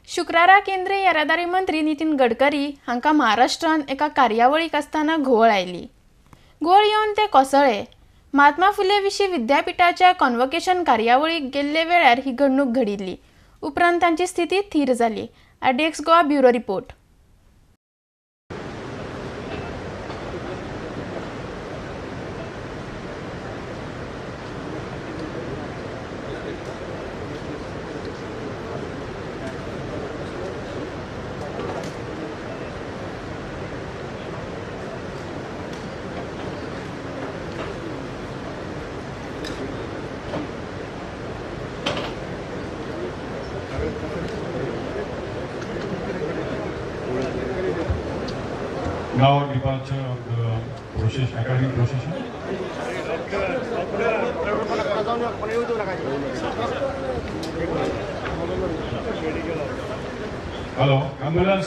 शुक्रारा केंद्रीय येरादारी मंत्री नितीन गडकरी हांका महाराष्ट्रात एका कार्यावळीक आसतना घुवळ आयली। घुवळ येवन ते कोसळ्ळे। महात्मा फुले विशीं विद्यापीठाच्या कॉन्व्होकेशन कार्यावळीक गेल्ले वेळार ही घडणूक घडिल्ली। उपरांत तांची स्थिती थीर जाली। RDX Goa bureau report. Now departure of the process, academic procession. Hello, ambulance.